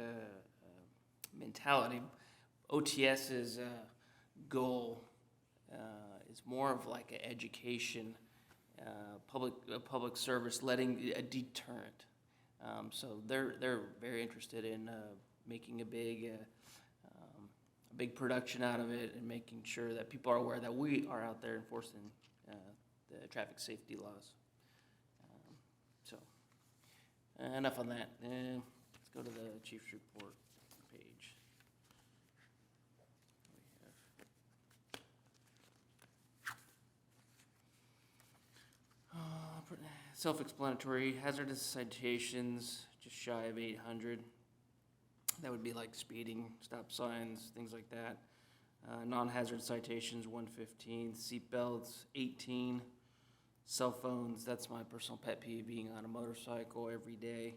mentality. OTS's goal is more of like an education, public service, letting a deterrent. So they're very interested in making a big production out of it and making sure that people are aware that we are out there enforcing the traffic safety laws. Enough on that. Let's go to the Chief's report page. Self-explanatory hazardous citations, just shy of 800. That would be like speeding, stop signs, things like that. Non-hazard citations, 115. Seatbelts, 18. Cell phones, that's my personal pet peeve, being on a motorcycle every day.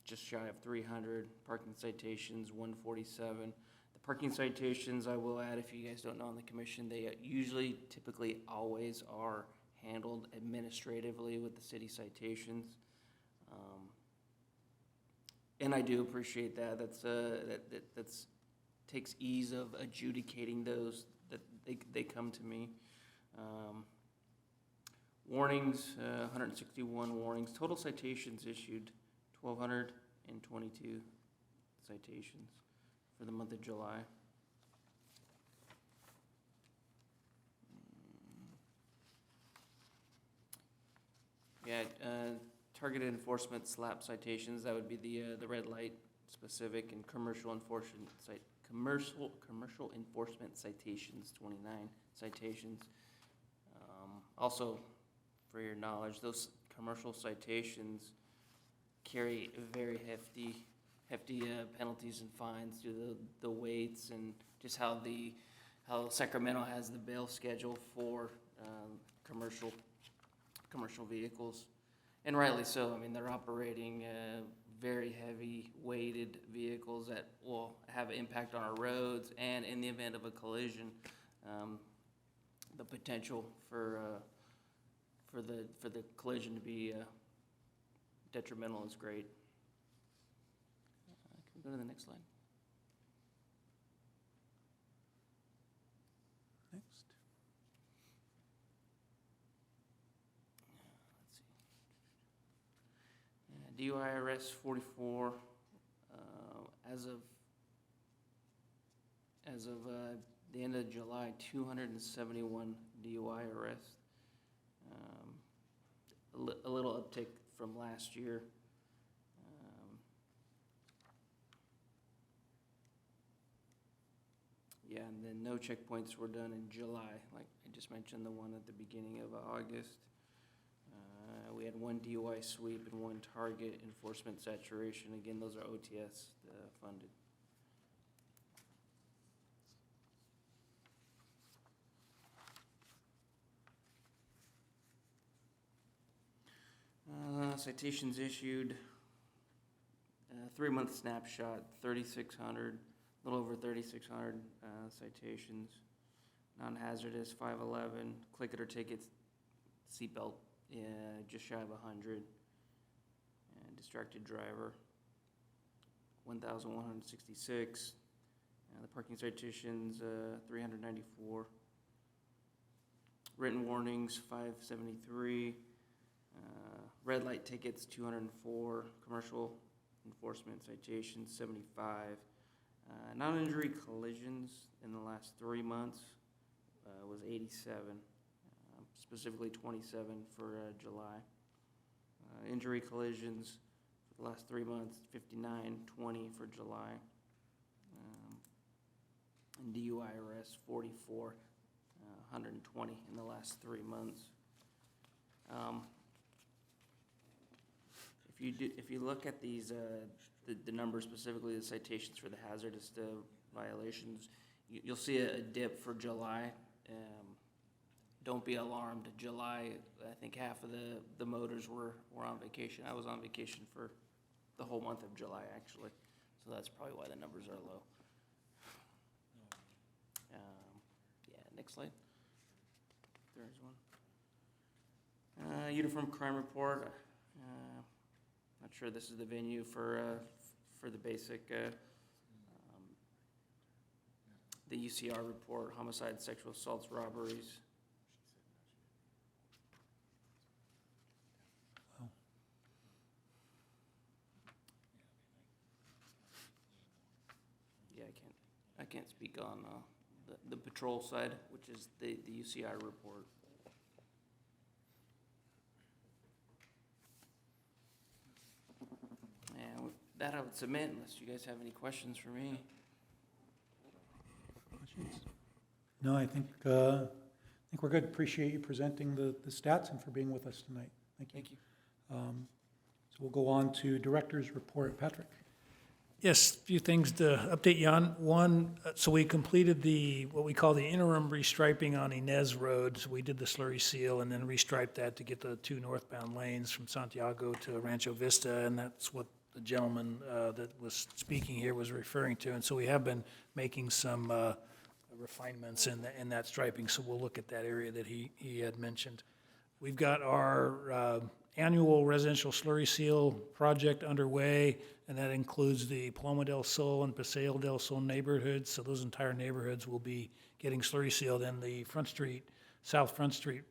Just shy of 300. Parking citations, 147. The parking citations, I will add, if you guys don't know on the commission, they usually, typically, always are handled administratively with the city citations. And I do appreciate that. That's takes ease of adjudicating those, that they come to me. Warnings, 161 warnings. Total citations issued, 1,222 citations for the month of July. Yeah, targeted enforcement SLAP citations, that would be the red light specific, and commercial enforcement citations, 29 citations. Also, for your knowledge, those commercial citations carry very hefty penalties and fines due to the weights and just how Sacramento has the bail schedule for commercial vehicles, and rightly so. I mean, they're operating very heavy weighted vehicles that will have an impact on our roads, and in the event of a collision, the potential for the collision to be detrimental is great. Can we go to the next slide? Next. Let's see. Dui Arrests 44. As of the end of July, 271 DUI arrests. A little uptick from last year. Yeah, and then no checkpoints were done in July, like I just mentioned, the one at the beginning of August. We had 1 DUI sweep and 1 target enforcement saturation. Again, those are OTS funded. Citations issued, 3-month snapshot, 3,600, a little over 3,600 citations. Non-hazardous, 511. Click it or tickets, seatbelt, just shy of 100. And distracted driver, 1,166. The parking citations, 394. Written warnings, 573. Red light tickets, 204. Commercial enforcement citations, 75. Non-injury collisions in the last 3 months was 87, specifically 27 for July. Injury collisions for the last 3 months, 59, 20 for July. And DUI arrests, 44, 120 in the last 3 months. If you look at these, the numbers, specifically the citations for the hazardous violations, you'll see a dip for July. Don't be alarmed. July, I think half of the motors were on vacation. I was on vacation for the whole month of July, actually. So that's probably why the numbers are low. Yeah, next slide. There's one. Uniform crime report. Not sure this is the venue for the basic, the UCR report, homicide, sexual assaults, robberies. Wow. Yeah, I can't speak on the patrol side, which is the UCR report. And with that, I would submit, unless you guys have any questions for me. Questions? No, I think we're good. Appreciate you presenting the stats and for being with us tonight. Thank you. Thank you. So we'll go on to Director's Report. Patrick? Yes, a few things to update you on. One, so we completed what we call the interim restriping on Inez Road. So we did the slurry seal and then restriped that to get the 2 northbound lanes from Santiago to Rancho Vista, and that's what the gentleman that was speaking here was referring to. And so we have been making some refinements in that striping, so we'll look at that area that he had mentioned. We've got our annual residential slurry seal project underway, and that includes the Paloma del Sol and Paseo del Sol neighborhoods. So those entire neighborhoods will be getting slurry sealed, and the South Front Street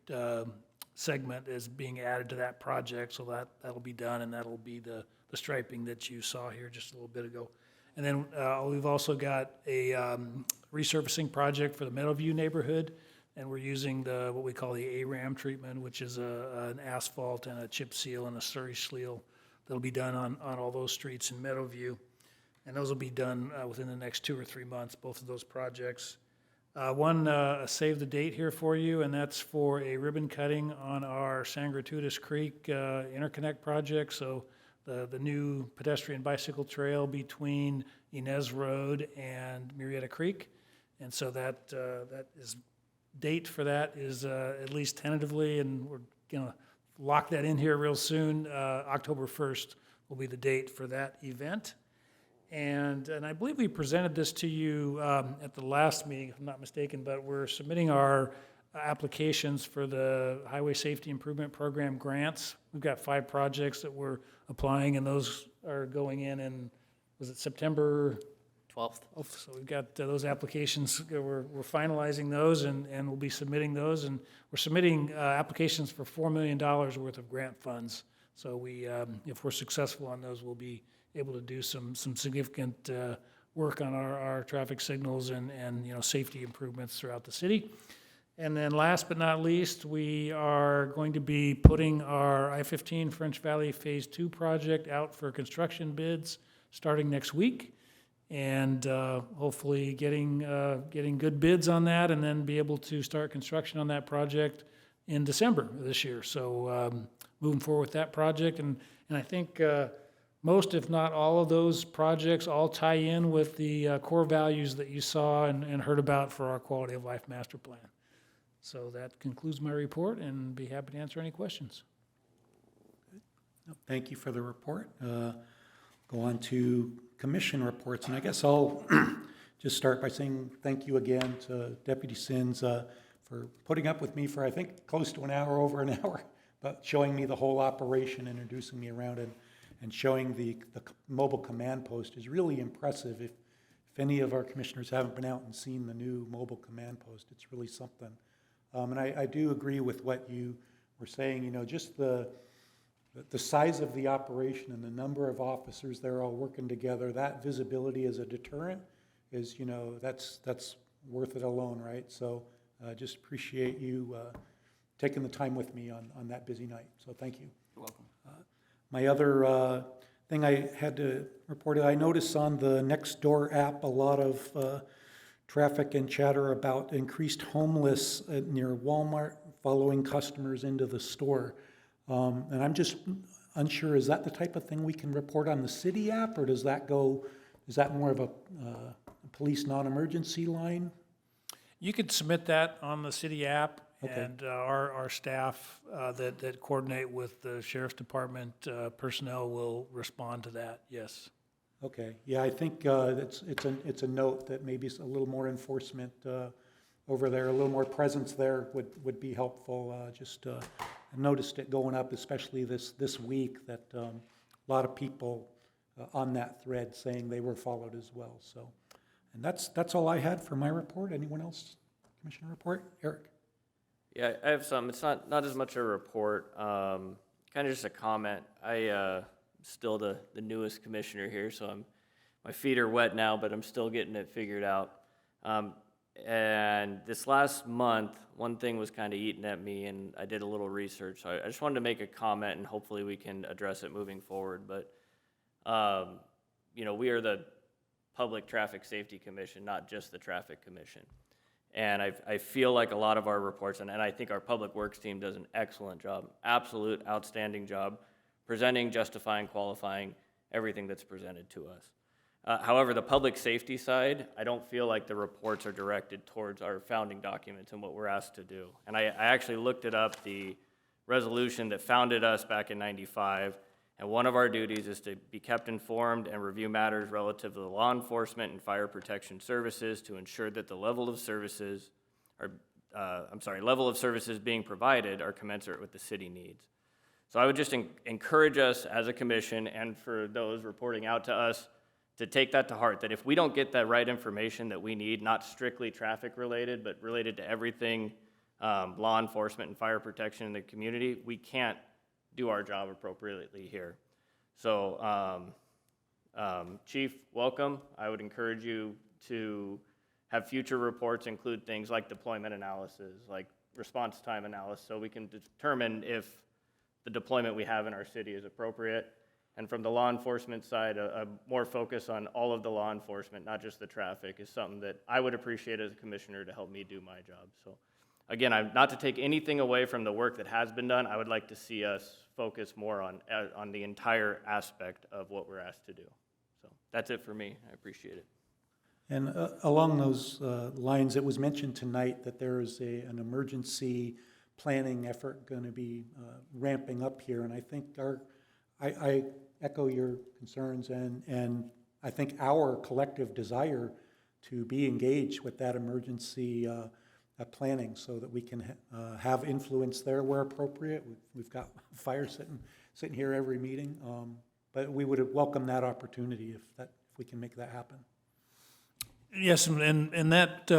segment is being added to that project, so that'll be done, and that'll be the striping that you saw here just a little bit ago. And then we've also got a resurfacing project for the Meadowview neighborhood, and we're using what we call the ARAM treatment, which is an asphalt and a chip seal and a slurry seal that'll be done on all those streets in Meadowview. And those will be done within the next 2 or 3 months, both of those projects. Save the date here for you, and that's for a ribbon cutting on our Sangratudis Creek Interconnect project. So the new pedestrian bicycle trail between Inez Road and Murrieta Creek. And so that is date for that is at least tentatively, and we're going to lock that in here real soon. October 1st will be the date for that event. And I believe we presented this to you at the last meeting, if I'm not mistaken, but we're submitting our applications for the Highway Safety Improvement Program grants. We've got 5 projects that we're applying, and those are going in, was it September 12th. So we've got those applications, we're finalizing those, and we'll be submitting those, and we're submitting applications for $4 million worth of grant funds. So we, if we're successful on those, we'll be able to do some significant work on our traffic signals and safety improvements throughout the city. And then last but not least, we are going to be putting our I-15 French Valley Phase 2 project out for construction bids starting next week. And hopefully getting good bids on that, and then be able to start construction on that project in December of this year. So moving forward with that project, and I think most, if not all of those projects all tie in with the core values that you saw and heard about for our Quality of Life Master Plan. So that concludes my report, and be happy to answer any questions. Thank you for the report. Go on to commission reports, and I guess I'll just start by saying thank you again to Deputy Sins for putting up with me for, I think, close to over an hour, but showing me the whole operation, introducing me around, and showing the mobile command post is really impressive. If any of our commissioners haven't been out and seen the new mobile command post, it's really something. And I do agree with what you were saying, just the size of the operation and the number of officers there all working together, that visibility as a deterrent is, that's worth it alone, right? So just appreciate you taking the time with me on that busy night. So thank you. You're welcome. My other thing I had to report, I noticed on the Nextdoor app a lot of traffic and chatter about increased homeless near Walmart following customers into the store. And I'm just unsure, is that the type of thing we can report on the city app, or is that more of a police non-emergency line? You could submit that on the city app, Okay. and our staff that coordinate with the Sheriff's Department personnel will respond to that, yes. Okay, yeah, I think it's a note that maybe a little more enforcement over there, a little more presence there would be helpful. I noticed it going up, especially this week, that a lot of people on that thread saying they were followed as well. So, and that's all I had for my report. Anyone else? Commissioner report? Eric? Yeah, I have some. It's not as much a report, kind of just a comment. I still the newest commissioner here, so my feet are wet now, but I'm still getting it figured out. And this last month, one thing was kind of eating at me, and I did a little research. So I just wanted to make a comment, and hopefully we can address it moving forward. But, we are the Public Traffic Safety Commission, not just the Traffic Commission. And I feel like a lot of our reports, and I think our Public Works team does an excellent job, absolute outstanding job, presenting, justifying, qualifying everything that's presented to us. However, the public safety side, I don't feel like the reports are directed towards our founding documents and what we're asked to do. And I actually looked it up, the resolution that founded us back in '95, and one of our duties is to be kept informed and review matters relative to the law enforcement and fire protection services to ensure that the level of services being provided are commensurate with the city needs. So I would just encourage us as a commission and for those reporting out to us to take that to heart, that if we don't get that right information that we need, not strictly traffic related, but related to everything, law enforcement and fire protection in the community, we can't do our job appropriately here. So, Chief, welcome. I would encourage you to have future reports include things like deployment analysis, like response time analysis, so we can determine if the deployment we have in our city is appropriate. And from the law enforcement side, a more focus on all of the law enforcement, not just the traffic, is something that I would appreciate as a commissioner to help me do my job. So again, not to take anything away from the work that has been done, I would like to see us focus more on the entire aspect of what we're asked to do. So that's it for me. I appreciate it. And along those lines, it was mentioned tonight that there is an emergency planning effort going to be ramping up here, and I think I echo your concerns, and I think our collective desire to be engaged with that emergency planning so that we can have influence there where appropriate. We've got fire sitting here every meeting, but we would welcome that opportunity if we can make that happen. Yes, and that,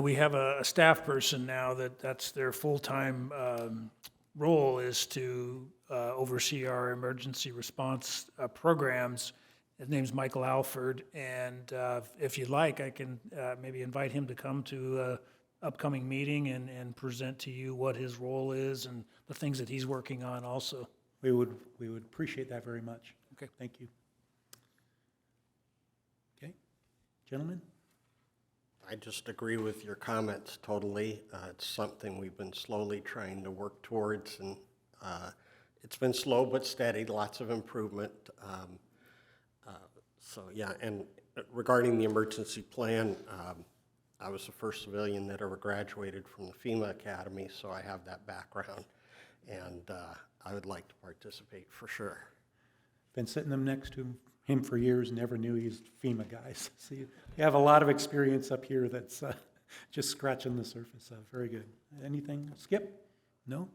we have a staff person now that's their full-time role is to oversee our emergency response programs. His name's Michael Alford, and if you'd like, I can maybe invite him to come to an upcoming meeting and present to you what his role is and the things that he's working on also. We would appreciate that very much. Okay. Thank you. Okay, gentlemen? I just agree with your comments totally. It's something we've been slowly trying to work towards, and it's been slow but steady, lots of improvement. So yeah, and regarding the emergency plan, I was the first civilian that ever graduated from the FEMA Academy, so I have that background, and I would like to participate for sure. Been sitting them next to him for years, never knew he's FEMA guys. So you have a lot of experience up here that's just scratching the surface. Very good. Anything, Skip? No?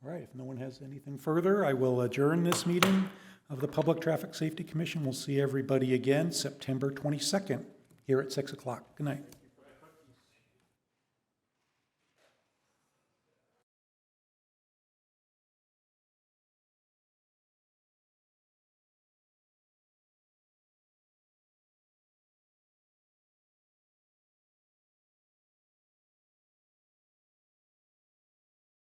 All right, if no one has anything further, I will adjourn this meeting of the Public Traffic Safety Commission. We'll see everybody again September 22nd here at 6 o'clock. Good night.